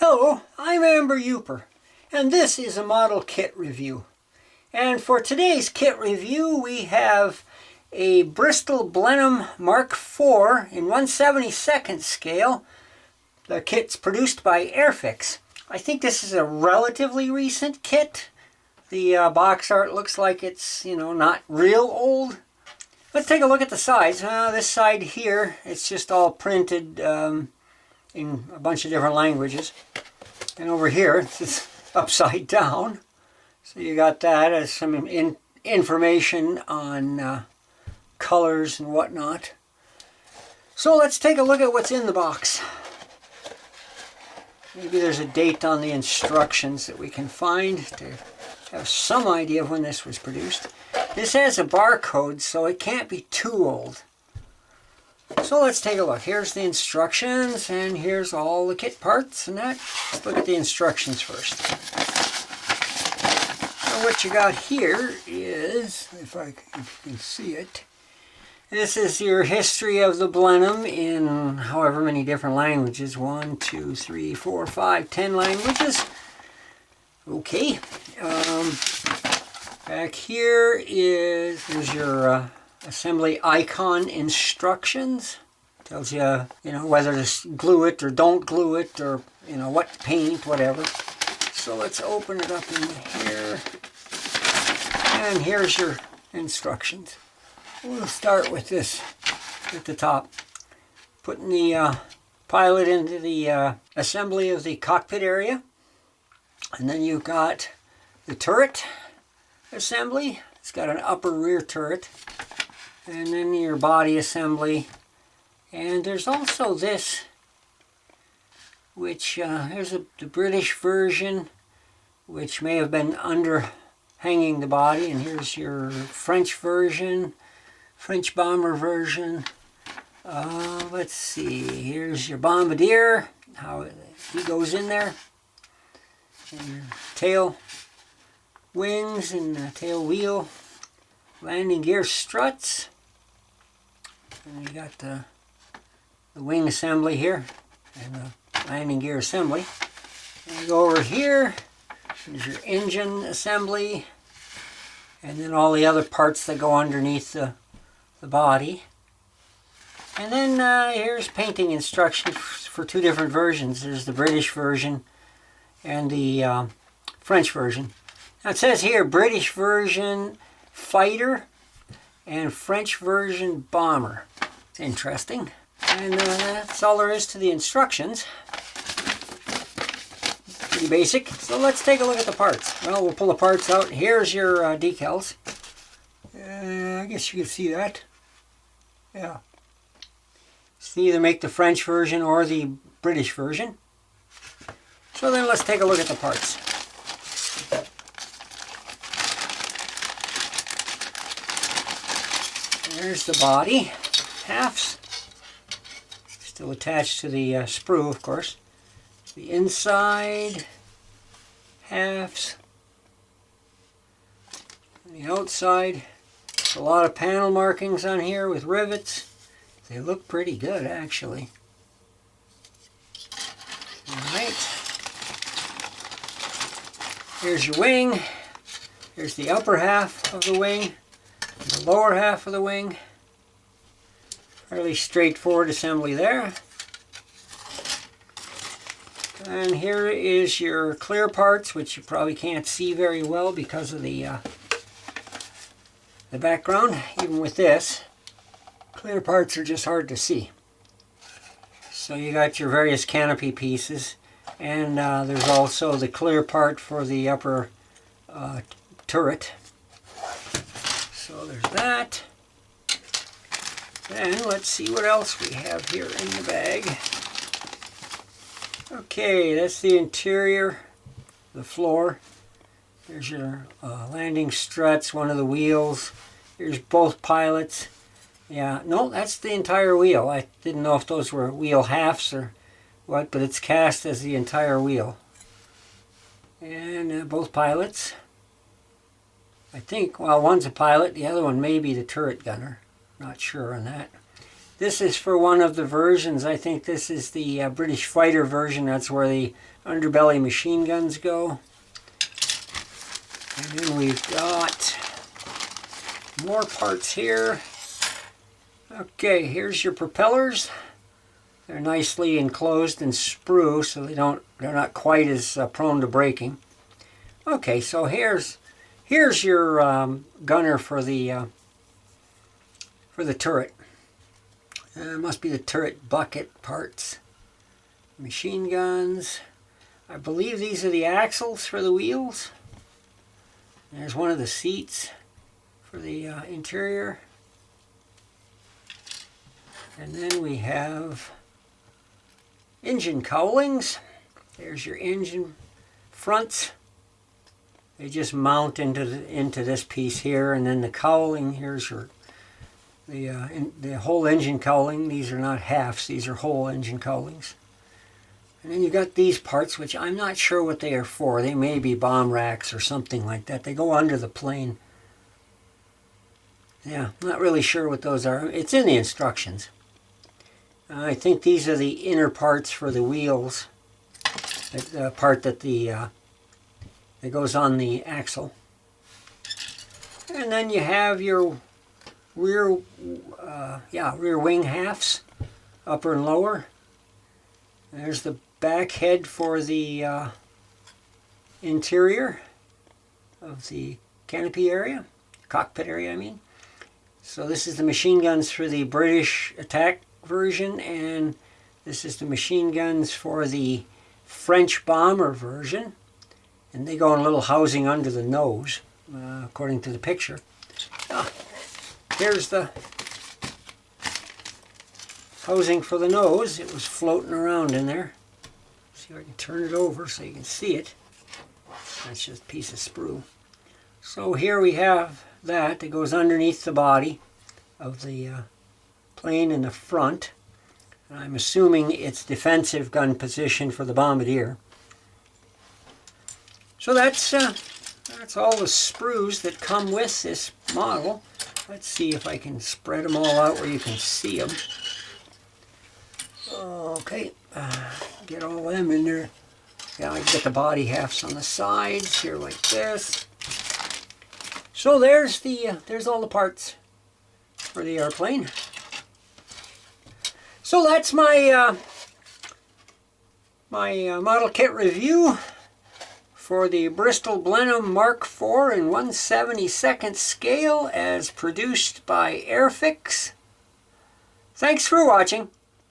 Hello, I'm Amber Uper, and this is a model kit review. And for today's kit review, we have a Bristol Blenheim Mark IV in 1/72 scale. The kit's produced by Airfix. I think this is a relatively recent kit. The box art looks like it's, not real old. Let's take a look at the sides. This side here, it's just all printed in a bunch of different languages. And over here, it's upside down. So you got that as some information on colors and whatnot. So let's take a look at what's in the box. Maybe there's a date on the instructions that we can find to have some idea of when this was produced. This has a barcode, so it can't be too old. So let's take a look. Here's the instructions, and here's all the kit parts and that. Let's look at the instructions first. So what you got here is, if you can see it, this is your history of the Blenheim in however many different languages. 1, 2, 3, 4, 5, 10 languages. Okay. Back here there's your assembly icon instructions. Tells you, whether to glue it or don't glue it, or, what to paint, whatever. So let's open it up in here. And here's your instructions. We'll start with this at the top. Putting the pilot into the assembly of the cockpit area. And then you've got the turret assembly. It's got an upper rear turret. And then your body assembly. And there's also this, which here's the British version, which may have been underhanging the body. And here's your French version, French bomber version. Let's see, here's your bombardier, how he goes in there. And your tail wings and the tail wheel, landing gear struts. And you got the wing assembly here and the landing gear assembly. And you go over here, there's your engine assembly, and then all the other parts that go underneath the body. And then here's painting instructions for two different versions. There's the British version and the French version. Now it says here British version fighter and French version bomber. It's interesting. And that's all there is to the instructions. Pretty basic. So let's take a look at the parts. Well, we'll pull the parts out. Here's your decals. I guess you can see that. Yeah. So you either make the French version or the British version. So then let's take a look at the parts. There's the body halves, still attached to the sprue, of course. The inside halves, and the outside. A lot of panel markings on here with rivets. They look pretty good, actually. Alright. Here's your wing. Here's the upper half of the wing. And the lower half of the wing. Fairly straightforward assembly there. And here is your clear parts, which you probably can't see very well because of the background. Even with this, clear parts are just hard to see. So you got your various canopy pieces, and there's also the clear part for the upper turret. So there's that. Then let's see what else we have here in the bag. Okay, that's the interior, the floor. There's your landing struts, one of the wheels. Here's both pilots. Yeah, no, that's the entire wheel. I didn't know if those were wheel halves or what, but it's cast as the entire wheel. And both pilots. I think, well, one's a pilot, the other one may be the turret gunner. Not sure on that. This is for one of the versions. I think this is the British fighter version. That's where the underbelly machine guns go. And then we've got more parts here. Okay, here's your propellers. They're nicely enclosed in sprue, so they're not quite as prone to breaking. Okay, so here's your gunner for the turret. It must be the turret bucket parts. Machine guns. I believe these are the axles for the wheels. There's one of the seats for the interior. And then we have engine cowlings. There's your engine fronts. They just mount into this piece here, and then the cowling, here's your the whole engine cowling. These are not halves, these are whole engine cowlings. And then you got these parts, which I'm not sure what they are for. They may be bomb racks or something like that. They go under the plane. Yeah, not really sure what those are. It's in the instructions. I think these are the inner parts for the wheels. The part that that goes on the axle. And then you have your rear wing halves, upper and lower. There's the back head for the interior of the canopy area, cockpit area I mean. So this is the machine guns for the British attack version, and this is the machine guns for the French bomber version. And they go in a little housing under the nose, according to the picture. Here's the housing for the nose. It was floating around in there. See if I can turn it over so you can see it. That's just a piece of sprue. So here we have that goes underneath the body of the plane in the front. And I'm assuming it's defensive gun position for the bombardier. So that's all the sprues that come with this model. Let's see if I can spread them all out where you can see them. Okay, get all them in there. Yeah, I get the body halves on the sides here like this. So there's all the parts for the airplane. So that's my model kit review for the Bristol Blenheim Mark IV in 1/72 scale as produced by Airfix. Thanks for watching.